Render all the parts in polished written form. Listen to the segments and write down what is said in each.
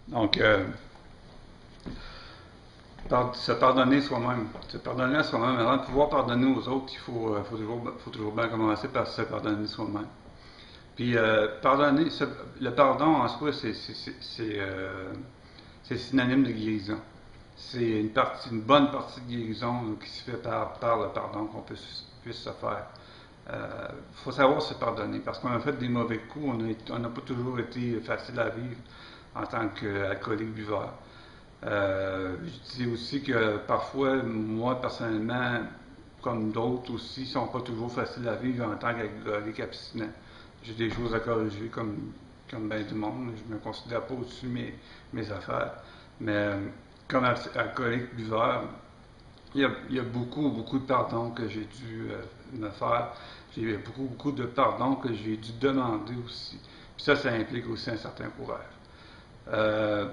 Donc, se pardonner soi-même. Se pardonner à soi-même. Avant de pouvoir pardonner aux autres, faut toujours bien commencer par se pardonner soi-même. Puis, le pardon en soi, c'est synonyme de guérison. C'est une bonne partie de guérison qui se fait par le pardon qu'on puisse se faire. Il faut savoir se pardonner parce qu'on a fait des mauvais coups, on n'a pas toujours été facile à vivre en tant qu'alcoolique buveur. Je dis aussi que parfois, moi personnellement, comme d'autres aussi, ne sont pas toujours faciles à vivre en tant qu'alcoolique abstinent. J'ai des choses à corriger comme bien du monde. Je ne me considère pas au-dessus de mes affaires. Mais comme alcoolique buveur, il y a beaucoup, beaucoup de pardons que j'ai dû me faire. J'ai beaucoup, beaucoup de pardons que j'ai dû demander aussi. Puis ça implique aussi un certain courage. Euh,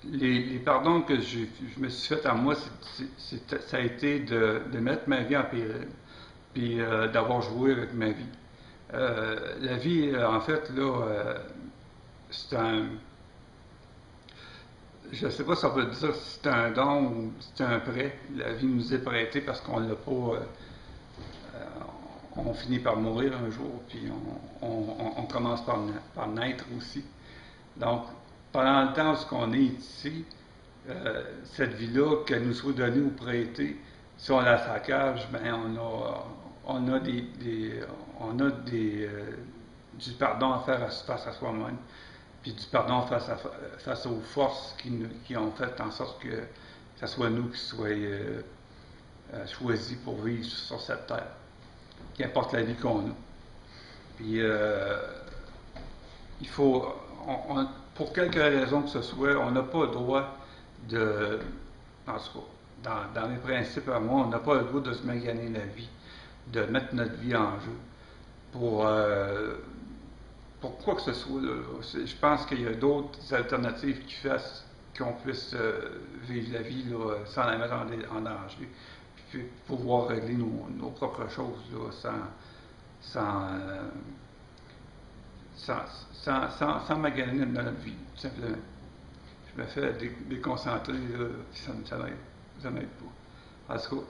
les pardons que je me suis fait à moi, ça a été de mettre ma vie en péril, puis d'avoir joué avec ma vie. La vie, en fait, là, c'est un. Je ne sais pas si on peut dire si c'est un don ou si c'est un prêt. La vie nous est prêtée parce qu'on l'a pas. On finit par mourir un jour, puis on commence par naître aussi. Donc, pendant le temps où on est ici, cette vie-là, qu'elle nous soit donnée ou prêtée, si on la saccage, ben on a du pardon à faire face à soi-même, puis du pardon face aux forces qui ont fait en sorte que ce soit nous qui soyons choisis pour vivre sur cette terre, qu'importe la vie qu'on a. Puis il faut, pour quelque raison que ce soit, on n'a pas le droit de, en tout cas, dans mes principes à moi, on n'a pas le droit de se maganer la vie, de mettre notre vie en jeu pour, euh, pour quoi que ce soit. Là. Je pense qu'il y a d'autres alternatives qui fassent qu'on puisse vivre la vie là, sans la mettre en danger, puis pouvoir régler nos propres choses là, sans, euh, sans maganer notre vie, tout simplement. Je me fais déconcentrer, là, puis ça m'aide pas. En tout cas,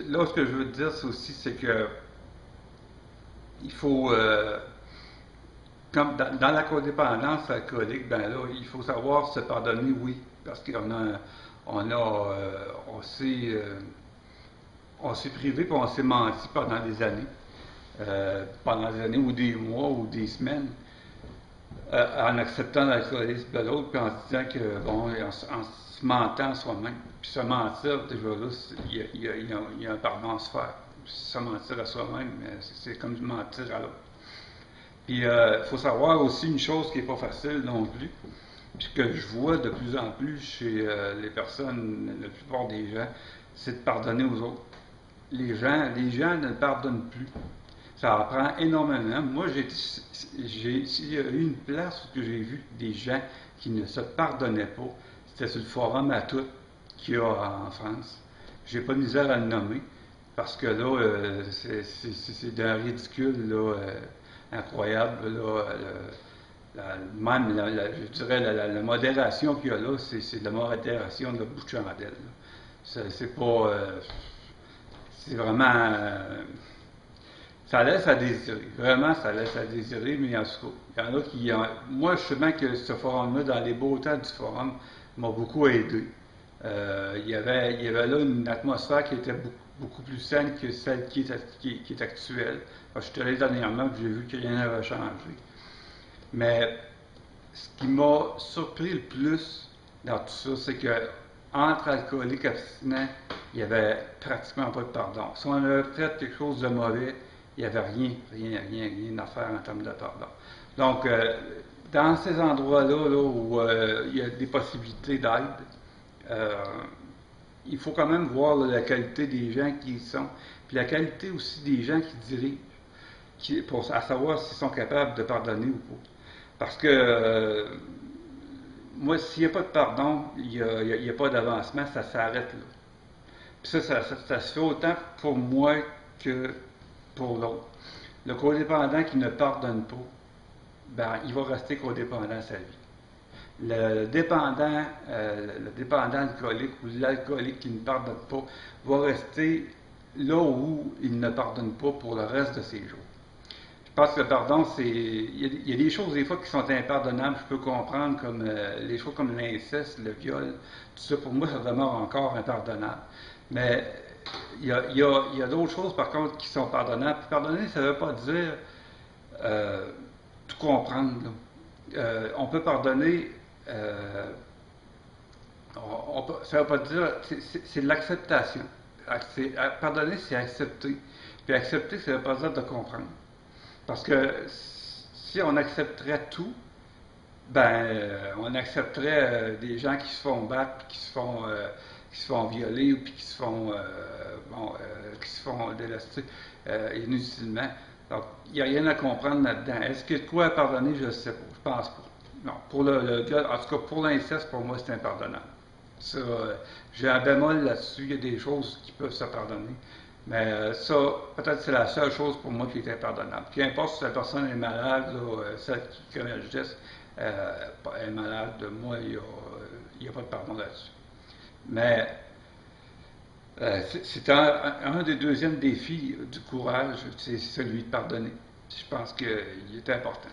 là, ce que je veux te dire, c'est aussi, c'est que il faut, comme dans la codépendance alcoolique, ben là, il faut savoir se pardonner, oui, parce on s'est privé, puis on s'est menti pendant des années ou des mois ou des semaines, en acceptant l'alcoolisme de l'autre, puis en se disant que, bon, en se mentant à soi-même. Puis se mentir, déjà là, il y a un pardon à se faire. Se mentir à soi-même, c'est comme mentir à l'autre. Puis il faut savoir aussi une chose qui n'est pas facile non plus, puis que je vois de plus en plus chez les personnes, la plupart des gens, c'est de pardonner aux autres. Les gens ne pardonnent plus. Ça en prend énormément. Moi, s'il y a eu une place où j'ai vu des gens qui ne se pardonnaient pas, c'était sur le forum à tout qu'il y a en France. J'ai pas de misère à le nommer, parce que là, c'est d'un ridicule là, incroyable. Là, même, je dirais, la modération qu'il y a là, c'est de la modération de la bout de chandelle. C'est pas. C'est vraiment. Ça laisse à désirer. Vraiment, ça laisse à désirer, mais en tout cas, il y en a qui. Moi, je sais bien que ce forum-là, dans les beaux temps du forum, m'a beaucoup aidé. Il y avait là une atmosphère qui était beaucoup plus saine que celle qui est actuelle. Je suis allé dernièrement et j'ai vu que rien n'avait changé. Mais ce qui m'a surpris le plus dans tout ça, c'est que entre alcooliques et abstinents, il n'y avait pratiquement pas de pardon. Si on avait fait quelque chose de mauvais, il n'y avait rien à faire en termes de pardon. Donc, dans ces endroits-là là, où il y a des possibilités d'aide, euh, il faut quand même voir là, la qualité des gens qui y sont, puis la qualité aussi des gens qui dirigent, à savoir s'ils sont capables de pardonner ou pas. Parce que moi, s'il n'y a pas de pardon, il n'y a pas d'avancement, ça s'arrête là. Puis ça se fait autant pour moi que pour l'autre. Le codépendant qui ne pardonne pas, ben, il va rester codépendant à sa vie. Le dépendant alcoolique ou l'alcoolique qui ne pardonne pas va rester là où il ne pardonne pas pour le reste de ses jours. Je pense que le pardon, il y a des choses des fois qui sont impardonnables, je peux comprendre, comme les choses comme l'inceste, le viol, tout ça, pour moi, ça demeure encore impardonnable. Mais il y a d'autres choses, par contre, qui sont pardonnables. Puis pardonner, ça ne veut pas dire tout comprendre, là. On peut pardonner, euh, ça ne veut pas dire, c'est de l'acceptation. Pardonner, c'est accepter. Puis accepter, ça ne veut pas dire de comprendre. Parce que si on accepterait tout, ben, on accepterait des gens qui se font battre, qui se font violer, ou puis qui se font délester inutilement. Donc, il n'y a rien à comprendre là-dedans. Est-ce qu'il y a de quoi à pardonner? Je ne sais pas. Je pense pas. Non, pour le viol, en tout cas pour l'inceste, pour moi, c'est impardonnable. Ça, j'ai un bémol là-dessus. Il y a des choses qui peuvent se pardonner. Mais ça, peut-être c'est la seule chose pour moi qui est impardonnable. Peu importe si la personne est malade, là, celle qui commet le geste est malade, moi, il n'y a pas de pardon là-dessus. Mais c'est un des deuxièmes défis du courage, c'est celui de pardonner. Je pense qu'il est important.